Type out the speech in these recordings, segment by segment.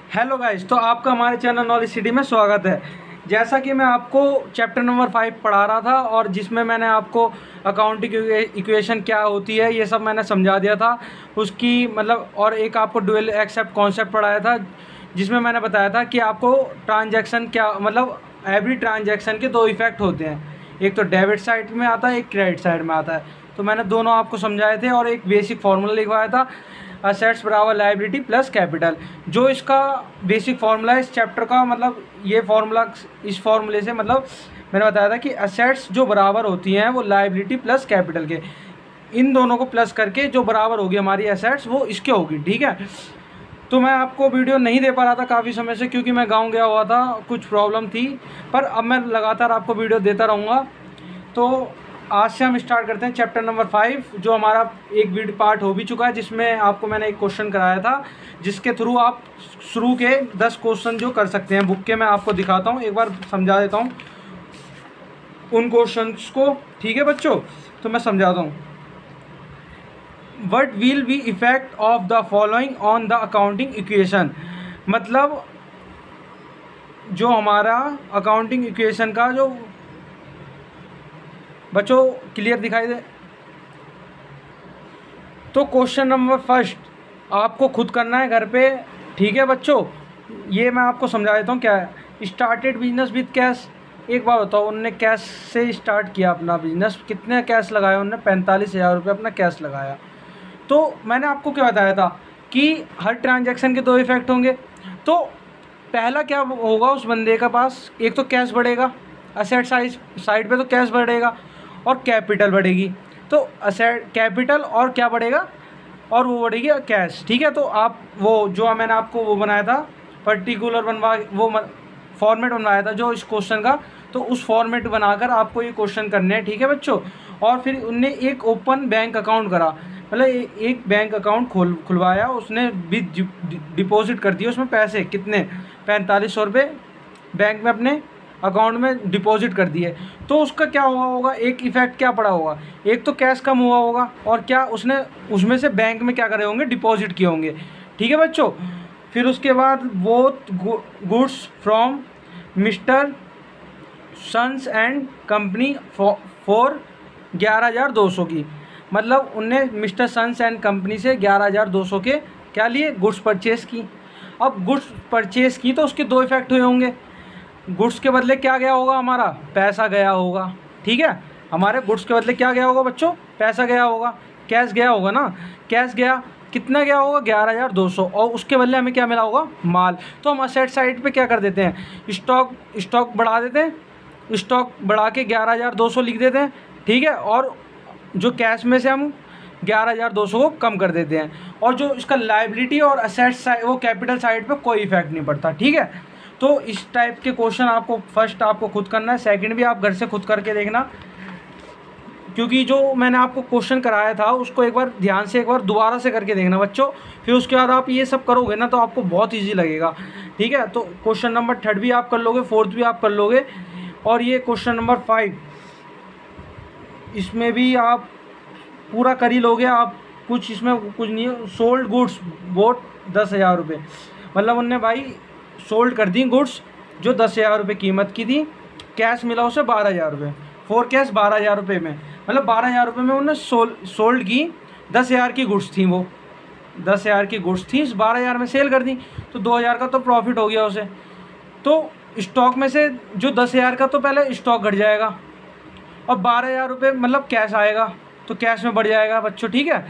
Hello guys, तो आपका हमारे चैनल नॉलेज सिटी में स्वागत है। जैसा कि मैं आपको चैप्टर नंबर 5 पढ़ा रहा था और जिसमें मैंने आपको अकाउंटिंग इक्वेशन क्या होती है ये सब मैंने समझा दिया था उसकी मतलब, और एक आपको डुअल एक्सेप्ट कॉन्सेप्ट पढ़ाया था जिसमें मैंने बताया था कि आपको ट्रांजैक्शन क्या मतलब एवरी ट्रांजैक्शन के दो इफेक्ट होते हैं, एक तो डेबिट साइड में आता है, एक क्रेडिट साइड में आता है। तो मैंने दोनों आपको समझाए थे और एक बेसिक फार्मूला लिखवाया था, असेट्स बराबर लायबिलिटी प्लस कैपिटल। जो इसका बेसिक फार्मूला है इस चैप्टर का, मतलब ये फार्मूला, इस फार्मूले से मतलब मैंने बताया था कि असेट्स जो बराबर होती हैं वो लायबिलिटी प्लस कैपिटल के, इन दोनों को प्लस करके जो बराबर होगी हमारी असेट्स वो इसके होगी। ठीक है, तो मैं आपको वीडियो नहीं दे पा रहा था काफ़ी समय से क्योंकि मैं गाँव गया हुआ था, कुछ प्रॉब्लम थी, पर अब मैं लगातार आपको वीडियो देता रहूँगा। तो आज से हम स्टार्ट करते हैं चैप्टर नंबर 5, जो हमारा एक वीडियो पार्ट हो भी चुका है जिसमें आपको मैंने एक क्वेश्चन कराया था जिसके थ्रू आप शुरू के 10 क्वेश्चन जो कर सकते हैं बुक के, मैं आपको दिखाता हूँ, एक बार समझा देता हूँ उन क्वेश्चंस को। ठीक है बच्चों, तो मैं समझाता हूँ। What will be effect of the following on the accounting equation, मतलब जो हमारा अकाउंटिंग इक्वेशन का जो बच्चों क्लियर दिखाई दे। तो क्वेश्चन नंबर फर्स्ट आपको खुद करना है घर पे। ठीक है बच्चों, ये मैं आपको समझा देता हूँ क्या है। स्टार्टेड बिजनेस विद कैश, एक बार बताओ उनने कैश से स्टार्ट किया अपना बिजनेस, कितने कैश लगाया उनने? 45,000 रुपये अपना कैश लगाया। तो मैंने आपको क्या बताया था कि हर ट्रांजैक्शन के दो इफेक्ट होंगे। तो पहला क्या होगा उस बंदे का पास, एक तो कैश बढ़ेगा, असेट साइड पे तो कैश बढ़ेगा और कैपिटल बढ़ेगी। तो असेट कैपिटल और क्या बढ़ेगा, और वो बढ़ेगी कैश। ठीक है, तो आप वो जो मैंने आपको वो बनाया था पर्टिकुलर वो फॉर्मेट बनवाया था जो इस क्वेश्चन का, तो उस फॉर्मेट बनाकर आपको ये क्वेश्चन करने हैं। ठीक है बच्चों, और फिर उनने एक ओपन बैंक अकाउंट करा, मतलब एक बैंक अकाउंट खुलवाया, उसने भी डिपॉजिट कर दिया उसमें पैसे, कितने? 4500 रुपये बैंक में अपने अकाउंट में डिपॉजिट कर दिए। तो उसका क्या हुआ होगा, एक इफेक्ट क्या पड़ा होगा, एक तो कैश कम हुआ होगा और क्या उसने उसमें से बैंक में क्या करे होंगे, डिपॉजिट किए होंगे। ठीक है बच्चों, फिर उसके बाद वो goods from mister sons and company for 11,200 की, मतलब उनने मिस्टर सन्स एंड कंपनी से 11,200 के क्या लिए, गुड्स परचेस की। अब गुड्स परचेस की तो उसके दो इफेक्ट हुए होंगे, गुड्स के बदले क्या गया होगा, हमारा पैसा गया होगा। ठीक है, हमारे गुड्स के बदले क्या गया होगा बच्चों, पैसा गया होगा, कैश गया होगा ना, कैश गया, कितना गया होगा 11,200, और उसके बदले हमें क्या मिला होगा, माल। तो हम असेट साइड पे क्या कर देते हैं, स्टॉक बढ़ा देते हैं, स्टॉक बढ़ा के 11,200 लिख देते हैं। ठीक है, और जो कैश में से हम 11,200 को कम कर देते हैं, और जो इसका लायबिलिटी और असेट साइड वो कैपिटल साइड पे कोई इफेक्ट नहीं पड़ता। ठीक है, तो इस टाइप के क्वेश्चन आपको फर्स्ट आपको खुद करना है, सेकंड भी आप घर से खुद करके देखना, क्योंकि जो मैंने आपको क्वेश्चन कराया था उसको एक बार ध्यान से एक बार दोबारा से करके देखना बच्चों, फिर उसके बाद आप ये सब करोगे ना तो आपको बहुत ईजी लगेगा। ठीक है, तो क्वेश्चन नंबर 3 भी आप कर लोगे, 4th भी आप कर लोगे, और ये क्वेश्चन नंबर 5 इसमें भी आप पूरा कर ही लोगे आप, कुछ इसमें कुछ नहीं है। सोल्ड गुड्स बोट 10,000 रुपये, मतलब उनने भाई सोल्ड कर दी गुड्स जो 10,000 रुपये कीमत की थी, कैश मिला उसे 12,000 रुपये, फोर कैश 12,000 रुपये में, मतलब 12,000 रुपये में उन्होंने सोल्ड की, 10,000 की गुड्स थी, वो 10,000 की गुड्स थी, 12,000 में सेल कर दी, तो 2,000 का तो प्रॉफिट हो गया उसे। तो स्टॉक में से जो 10,000 का तो पहले स्टॉक घट जाएगा और 12,000 रुपये मतलब कैश आएगा, तो कैश में बढ़ जाएगा बच्चों। ठीक है,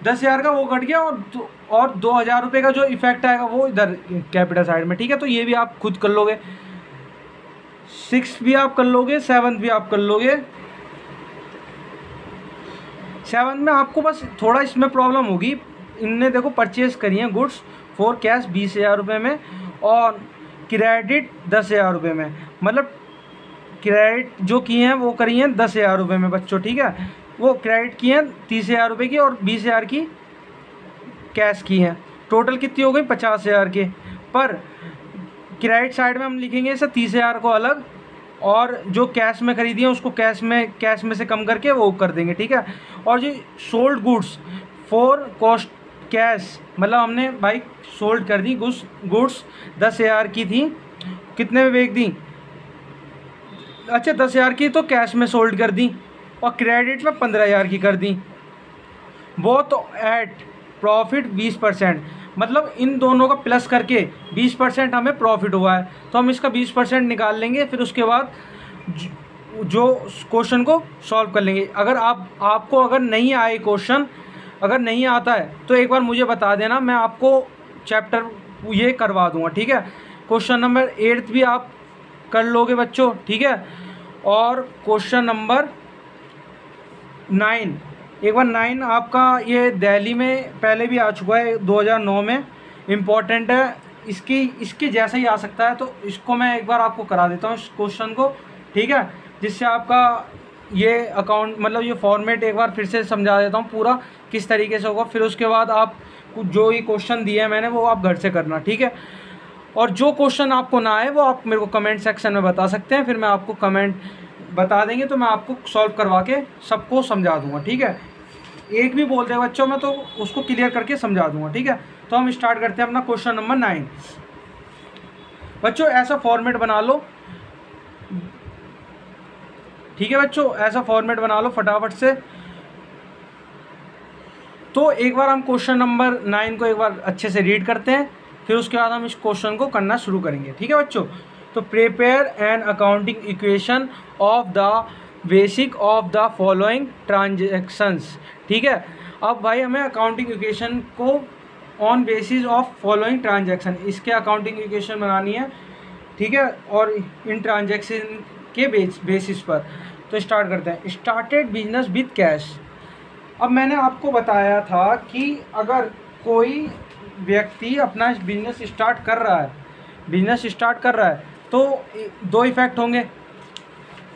10,000 का वो घट गया और 2,000 रुपये का जो इफेक्ट आएगा वो इधर कैपिटल साइड में। ठीक है, तो ये भी आप खुद कर लोगे, 6 भी आप कर लोगे, 7 भी आप कर लोगे। 7 में आपको बस थोड़ा इसमें प्रॉब्लम होगी, इनने देखो परचेज करी है गुड्स फॉर कैश 20,000 रुपये में और क्रेडिट 10,000 रुपये में, मतलब क्रेडिट जो किए हैं वो करी हैं 10,000 रुपये में बच्चों। ठीक है, वो क्रेडिट की हैं 30,000 रुपये की और 20,000 की कैश की हैं, टोटल कितनी हो गई 50,000 के। पर क्रेडिट साइड में हम लिखेंगे इसे 30,000 को अलग, और जो कैश में खरीदी है उसको कैश में से कम करके वो कर देंगे। ठीक है, और जो sold goods for cost cash मतलब हमने भाई सोल्ड कर दी गुड्स 10,000 की थी, कितने में बेच दी, अच्छा 10,000 की तो कैश में सोल्ड कर दी और क्रेडिट में 15,000 की कर दी, वो तो एट प्रॉफिट 20%, मतलब इन दोनों का प्लस करके 20% हमें प्रॉफिट हुआ है, तो हम इसका 20% निकाल लेंगे, फिर उसके बाद जो क्वेश्चन को सॉल्व कर लेंगे। अगर आपको अगर नहीं आए क्वेश्चन, अगर नहीं आता है तो एक बार मुझे बता देना, मैं आपको चैप्टर ये करवा दूंगा, ठीक है। क्वेश्चन नंबर 8 भी आप कर लोगे बच्चों, ठीक है। और क्वेश्चन नंबर 9, एक बार 9 आपका ये दिल्ली में पहले भी आ चुका है 2009 में, इम्पॉर्टेंट है, इसके जैसा ही आ सकता है, तो इसको मैं एक बार आपको करा देता हूँ इस क्वेश्चन को, ठीक है, जिससे आपका ये अकाउंट मतलब ये फॉर्मेट एक बार फिर से समझा देता हूँ पूरा किस तरीके से होगा। फिर उसके बाद आप जो ये क्वेश्चन दिए हैं मैंने वो आप घर से करना, ठीक है। और जो क्वेश्चन आपको ना आए वो आप मेरे को कमेंट सेक्शन में बता सकते हैं, फिर मैं आपको कमेंट बता देंगे तो मैं आपको सॉल्व करवा के सबको समझा दूंगा, ठीक है। एक भी बोल रहे बच्चों मैं तो उसको क्लियर करके समझा दूंगा, ठीक है। तो हम स्टार्ट करते हैं अपना क्वेश्चन नंबर 9। बच्चों ऐसा फॉर्मेट बना लो, ठीक है बच्चों, ऐसा फॉर्मेट बना लो फटाफट से। तो एक बार हम क्वेश्चन नंबर 9 को एक बार अच्छे से रीड करते हैं, फिर उसके बाद हम इस क्वेश्चन को करना शुरू करेंगे, ठीक है बच्चों। तो prepare an accounting equation of the basic of the following transactions, ठीक है। अब भाई हमें अकाउंटिंग इक्वेशन को on basis of following transaction, इसके अकाउंटिंग इक्वेशन बनानी है, ठीक है, और इन ट्रांजेक्शन के बेसिस पर। तो स्टार्ट करते हैं। Started business with cash. अब मैंने आपको बताया था कि अगर कोई व्यक्ति अपना बिजनेस स्टार्ट कर रहा है तो 2 इफ़ेक्ट होंगे।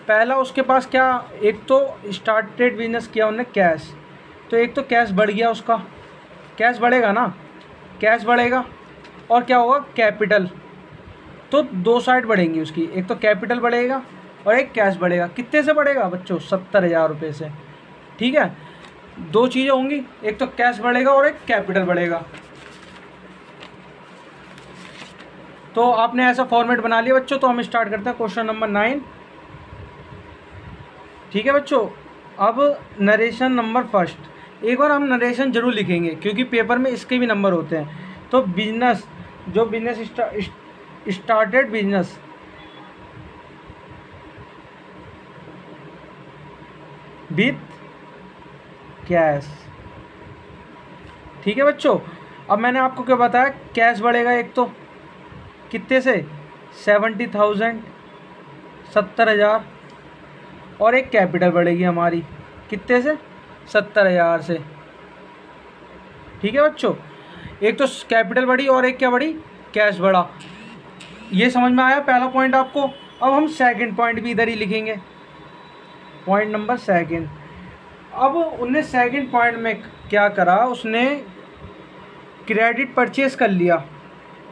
पहला उसके पास क्या, एक तो स्टार्टेड बिजनेस किया उन्होंने कैश, तो एक तो कैश बढ़ गया, उसका कैश बढ़ेगा ना, कैश बढ़ेगा, और क्या होगा कैपिटल, तो 2 साइड बढ़ेंगी उसकी, एक तो कैपिटल बढ़ेगा और एक कैश बढ़ेगा। कितने से बढ़ेगा बच्चों, 70,000 रुपये से, ठीक है। 2 चीज़ें होंगी, एक तो कैश बढ़ेगा और एक कैपिटल बढ़ेगा। तो आपने ऐसा फॉर्मेट बना लिया बच्चों। तो हम स्टार्ट करते हैं क्वेश्चन नंबर 9, ठीक है बच्चों। अब नरेशन नंबर फर्स्ट, एक बार हम नरेशन जरूर लिखेंगे क्योंकि पेपर में इसके भी नंबर होते हैं। तो बिजनेस, जो business started business with cash, ठीक है बच्चों। अब मैंने आपको क्या बताया, कैश बढ़ेगा एक तो कितने से 70,000, 70,000, और एक कैपिटल बढ़ेगी हमारी कितने से 70,000 से, ठीक है बच्चों। एक तो कैपिटल बढ़ी और एक क्या बढ़ी, कैश बढ़ा। ये समझ में आया पहला पॉइंट आपको। अब हम सेकंड पॉइंट भी इधर ही लिखेंगे, पॉइंट नंबर 2। अब उनने सेकंड पॉइंट में क्या करा, उसने क्रेडिट परचेज कर लिया,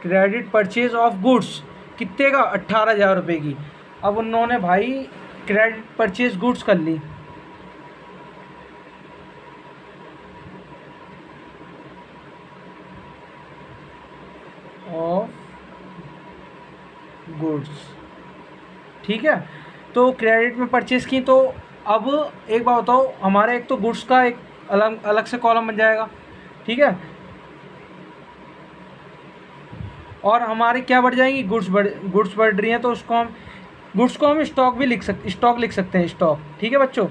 क्रेडिट परचेज ऑफ गुड्स कितने का, 18,000 रुपये की। अब उन्होंने भाई क्रेडिट परचेज गुड्स कर ली, ऑफ गुड्स, ठीक है। तो क्रेडिट में परचेज की, तो अब एक बात बताओ, हमारे एक तो गुड्स का एक अलग से कॉलम बन जाएगा, ठीक है, और हमारे क्या बढ़ जाएंगी, गुड्स बढ़ रही हैं, तो उसको हम गुड्स को हम स्टॉक भी लिख सकते हैं, स्टॉक, ठीक है बच्चों।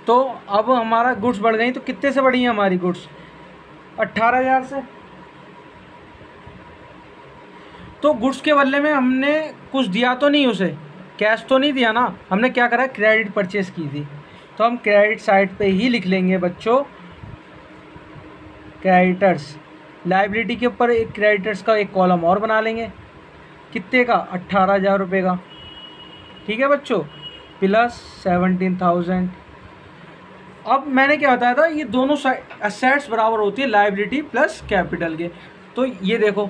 तो अब हमारा गुड्स बढ़ गई, तो कितने से बढ़ी है हमारी गुड्स, 18,000 से। तो गुड्स के बदले में हमने कुछ दिया तो नहीं, उसे कैश तो नहीं दिया ना, हमने क्या करा, क्रेडिट परचेज की थी। तो हम क्रेडिट साइड पे ही लिख लेंगे बच्चों, क्रेडिटर्स, लाइबिलिटी के ऊपर एक क्रेडिटर्स का एक कॉलम और बना लेंगे, कितने का, 18,000 रुपये का, ठीक है बच्चों, प्लस 17,000। अब मैंने क्या बताया था, ये दोनों एसेट्स बराबर होती है लाइबिलिटी प्लस कैपिटल के। तो ये देखो,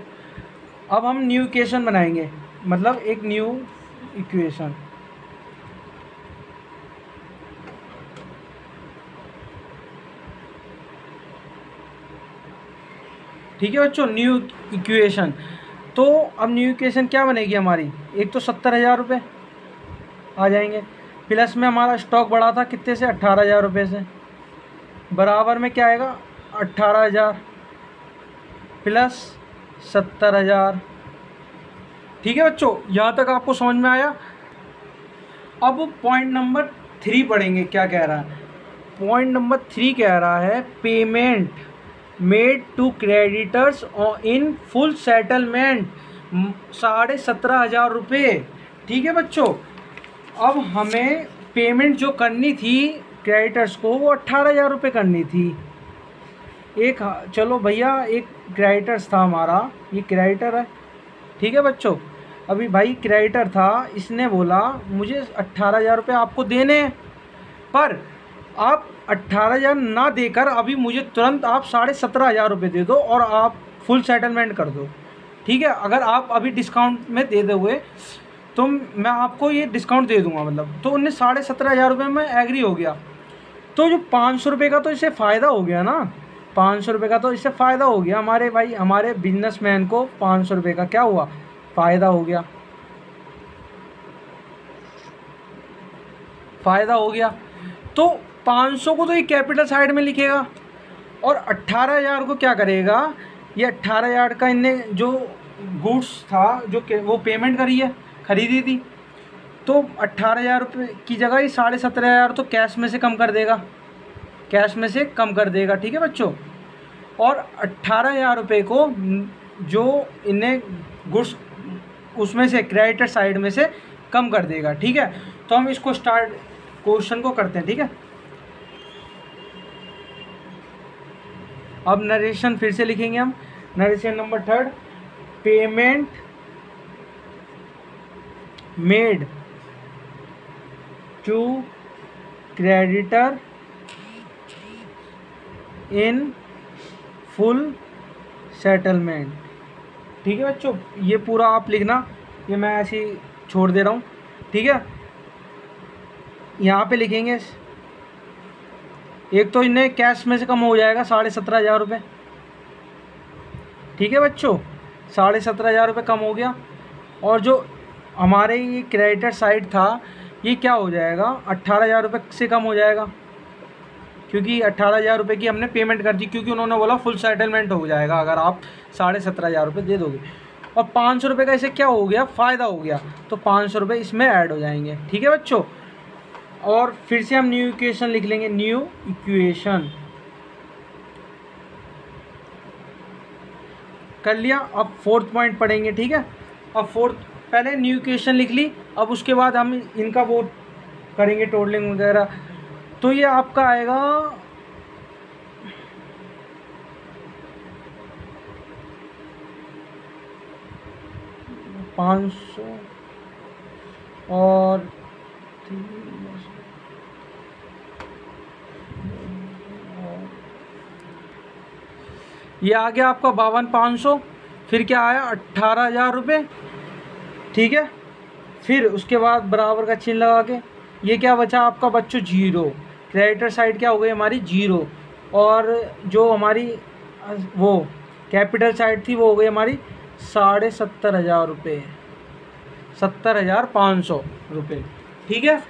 अब हम न्यू इक्वेशन बनाएंगे, मतलब एक न्यू इक्वेशन, ठीक है बच्चों, न्यू इक्वेशन। तो अब न्यू इक्वेशन क्या बनेगी हमारी, एक तो 70,000 रुपये आ जाएंगे, प्लस में हमारा स्टॉक बढ़ा था कितने से, 18,000 रुपये से, बराबर में क्या आएगा 18,000 प्लस 70,000। ठीक है बच्चों, यहाँ तक आपको समझ में आया। अब पॉइंट नंबर 3 पढ़ेंगे, क्या कह रहा है। पॉइंट नंबर 3 कह रहा है payment made to creditors in full settlement, 17,500 रुपये। ठीक है बच्चों, अब हमें पेमेंट जो करनी थी क्रेडिटर्स को वो 18,000 रुपये करनी थी। एक चलो भैया, एक क्रेडिटर्स था हमारा, ये क्रेडिटर है। ठीक है बच्चों, अभी भाई क्रेडिटर था, इसने बोला मुझे 18,000 रुपये आपको देने हैं, पर आप 18,000 ना देकर अभी मुझे तुरंत आप 17,500 रुपये दे दो और आप फुल सेटलमेंट कर दो। ठीक है, अगर आप अभी डिस्काउंट में दे दोगे तो मैं आपको ये डिस्काउंट दे दूंगा, मतलब। तो उन्हें 17,500 रुपये में एग्री हो गया। तो जो 500 रुपये का तो इससे फ़ायदा हो गया ना, 500 रुपये का तो इससे फ़ायदा हो गया हमारे भाई, हमारे बिजनेसमैन को 500 रुपये का क्या हुआ, फ़ायदा हो गया, फ़ायदा हो गया। तो 500 को तो ये कैपिटल साइड में लिखेगा और 18,000 को क्या करेगा, ये 18,000 का इनने जो गुड्स था जो वो पेमेंट करी है, ख़रीदी थी, तो 18,000 रुपये की जगह ये 17,500 तो कैश में से कम कर देगा, कैश में से कम कर देगा। ठीक है बच्चों, और 18,000 रुपये को जो इन्हें गुड्स उसमें से क्रेडिटर साइड में से कम कर देगा। ठीक है, तो हम इसको स्टार्ट क्वेश्चन को करते हैं। ठीक है, अब नरेशन फिर से लिखेंगे हम, narration number 3, payment made to creditor in full settlement. ठीक है बच्चों, ये पूरा आप लिखना, ये मैं ऐसे ही छोड़ दे रहा हूँ। ठीक है, यहाँ पे लिखेंगे, एक तो इन्हें कैश में से कम हो जाएगा 17,500 रुपये। ठीक है बच्चों, 17,500 रुपये कम हो गया, और जो हमारे ये क्रेडिटर साइड था ये क्या हो जाएगा, 18,000 रुपये से कम हो जाएगा, क्योंकि 18,000 रुपये की हमने पेमेंट कर दी, क्योंकि उन्होंने बोला फुल सेटलमेंट हो जाएगा अगर आप 17,500 रुपये दे दोगे। और 500 रुपये का इसे क्या हो गया, फ़ायदा हो गया, तो 500 रुपये इसमें ऐड हो जाएंगे। ठीक है बच्चों, और फिर से हम न्यू इक्वेशन लिख लेंगे, न्यू इक्वेशन कर लिया। अब 4th पॉइंट पढ़ेंगे। ठीक है, अब 4th, पहले न्यू इक्वेशन लिख ली, अब उसके बाद हम इनका वो करेंगे टोटलिंग वगैरह। तो ये आपका आएगा 500 और ये आ गया आपका 52,500, फिर क्या आया 18,000 रुपये। ठीक है, फिर उसके बाद बराबर का चिन्ह लगा के ये क्या बचा आपका बच्चों, 0। क्रेडिटर साइड क्या हो गई हमारी, 0, और जो हमारी वो कैपिटल साइड थी वो हो गई हमारी 17,500 रुपये, 17,500 रुपये। ठीक है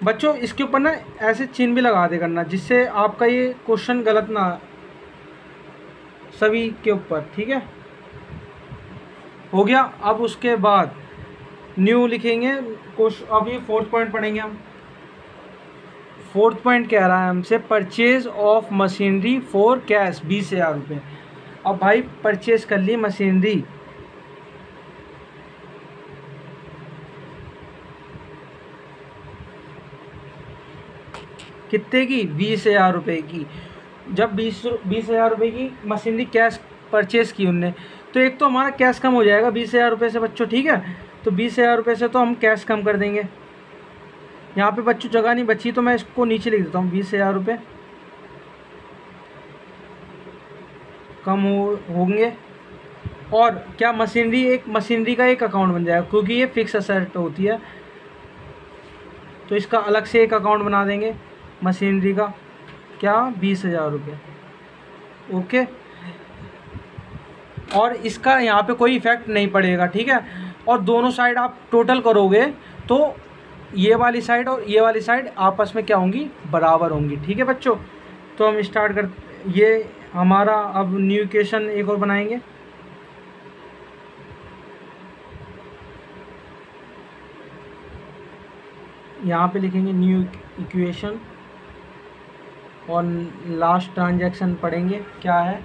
बच्चों, इसके ऊपर ना ऐसे चिन्ह भी लगा दे करना, जिससे आपका ये क्वेश्चन गलत ना सभी के ऊपर। ठीक है, हो गया। अब उसके बाद न्यू लिखेंगे क्वेश्चन। अब ये 4th पॉइंट पढ़ेंगे हम। 4th पॉइंट कह रहा है हमसे purchase of machinery for cash, 20,000 रुपये। अब भाई परचेज कर ली मशीनरी, कितने की, 20,000 रुपये की। जब 20,000 रुपये की मशीनरी कैश परचेज़ की उनने, तो एक तो हमारा कैश कम हो जाएगा 20,000 रुपये से बच्चों। ठीक है, तो 20,000 रुपये से तो हम कैश कम कर देंगे। यहाँ पे बच्चों जगह नहीं बची, तो मैं इसको नीचे लिख देता हूँ, 20,000 रुपये कम होंगे। और क्या मशीनरी का एक अकाउंट बन जाएगा, क्योंकि ये फिक्स असेट होती है, तो इसका अलग से एक अकाउंट बना देंगे मशीनरी का। क्या 20,000 रुपये। ओके, और इसका यहाँ पे कोई इफ़ेक्ट नहीं पड़ेगा, ठीक है। और दोनों साइड आप टोटल करोगे तो ये वाली साइड और ये वाली साइड आपस में क्या होंगी, बराबर होंगी, ठीक है बच्चों। तो हम स्टार्ट कर, ये हमारा अब न्यू इक्वेशन एक और बनाएंगे। यहाँ पे लिखेंगे न्यू इक्वेशन और लास्ट ट्रांजैक्शन पढ़ेंगे। क्या है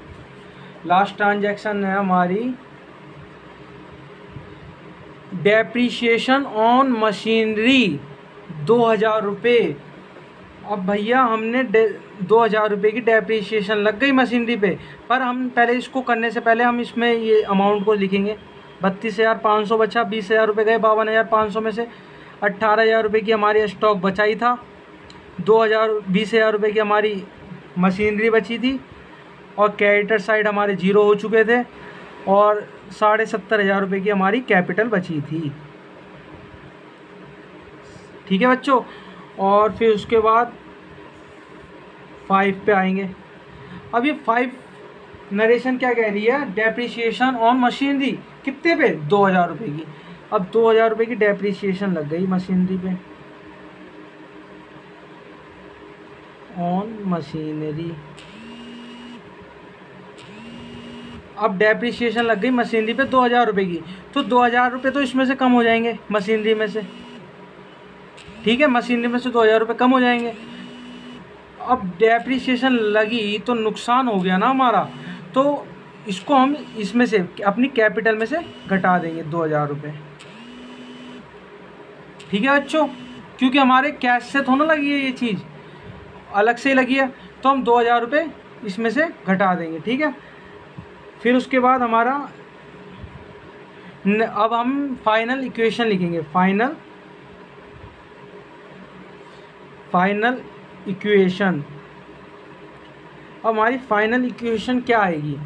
लास्ट ट्रांजैक्शन? है हमारी डेप्रीशिएशन ऑन मशीनरी 2,000 रुपये। अब भैया हमने 2,000 रुपये की डेप्रीशिएशन लग गई मशीनरी पे, पर हम पहले इसको करने से पहले हम इसमें ये अमाउंट को लिखेंगे। 32,500 बचा, 20,000 रुपये गए, 52,500 में से 18,000 रुपये की हमारी स्टॉक बचाई था, 20,000 रुपये की हमारी मशीनरी बची थी, और क्रेडिटर साइड हमारे जीरो हो चुके थे, और 70,500 रुपये की हमारी कैपिटल बची थी, ठीक है बच्चों। और फिर उसके बाद 5 पे आएंगे। अब ये 5 नरेशन क्या कह रही है? डेप्रीशिएशन ऑन मशीनरी कितने पे? 2,000 रुपये की। अब 2,000 रुपये की डेप्रीशिएशन लग गई मशीनरी पे, ऑन मशीनरी। अब डेप्रीशिएशन लग गई मशीनरी पे 2,000 रुपये की, तो 2,000 रुपये तो इसमें से कम हो जाएंगे मशीनरी में से, ठीक है। मशीनरी में से 2,000 रुपये कम हो जाएंगे। अब डेप्रीशिएशन लगी तो नुकसान हो गया ना हमारा, तो इसको हम इसमें से अपनी कैपिटल में से घटा देंगे 2,000 रुपये, ठीक है बच्चों। क्योंकि हमारे कैश से थोड़ा लगी है ये चीज़, अलग से ही लगी है, तो हम 2,000 रुपये इसमें से घटा देंगे, ठीक है। फिर उसके बाद हमारा अब हम फाइनल इक्वेशन लिखेंगे। Final equation. अब हमारी फाइनल इक्वेशन क्या आएगी?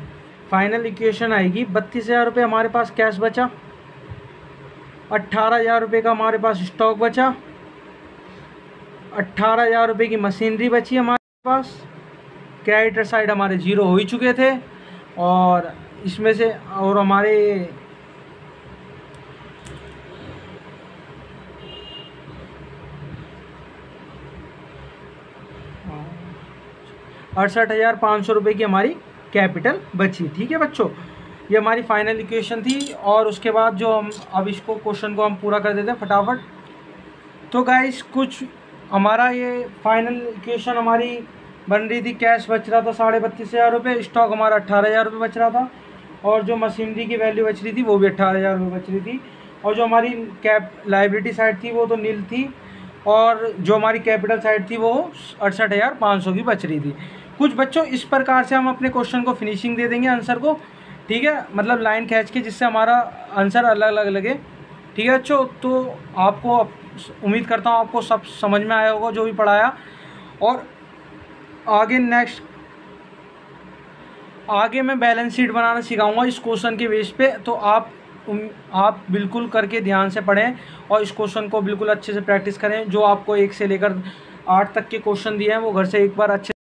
फाइनल इक्वेशन आएगी 32,000 रुपये हमारे पास कैश बचा, 18,000 रुपये का हमारे पास स्टॉक बचा, 18,000 रुपये की मशीनरी बची हमारे पास, क्रेडिटर साइड हमारे जीरो हो ही चुके थे, और इसमें से और हमारे 68,500 रुपये की हमारी कैपिटल बची, ठीक है बच्चों। ये हमारी फाइनल इक्वेशन थी। और उसके बाद जो हम अब इसको क्वेश्चन को हम पूरा कर देते हैं फटाफट। तो गाइस कुछ हमारा ये फाइनल इक्वेशन हमारी बन रही थी, कैश बच रहा था 32,500 रुपये, स्टॉक हमारा 18,000 रुपये बच रहा था, और जो मशीनरी की वैल्यू बच रही थी वो भी 18,000 रुपये बच रही थी, और जो हमारी लाइबिलिटी साइड थी वो तो नील थी, और जो हमारी कैपिटल साइड थी वो 68,500 की बच रही थी। कुछ बच्चों इस प्रकार से हम अपने क्वेश्चन को फिनिशिंग दे देंगे आंसर को, ठीक है, मतलब लाइन खींच के, जिससे हमारा आंसर अलग अलग लगे, ठीक है बच्चों। तो आपको उम्मीद करता हूँ आपको सब समझ में आया होगा जो भी पढ़ाया, और आगे मैं बैलेंस शीट बनाना सिखाऊंगा इस क्वेश्चन के बेस पे। तो आप बिल्कुल करके ध्यान से पढ़ें और इस क्वेश्चन को बिल्कुल अच्छे से प्रैक्टिस करें। जो आपको 1 से लेकर 8 तक के क्वेश्चन दिए हैं वो घर से एक बार अच्छे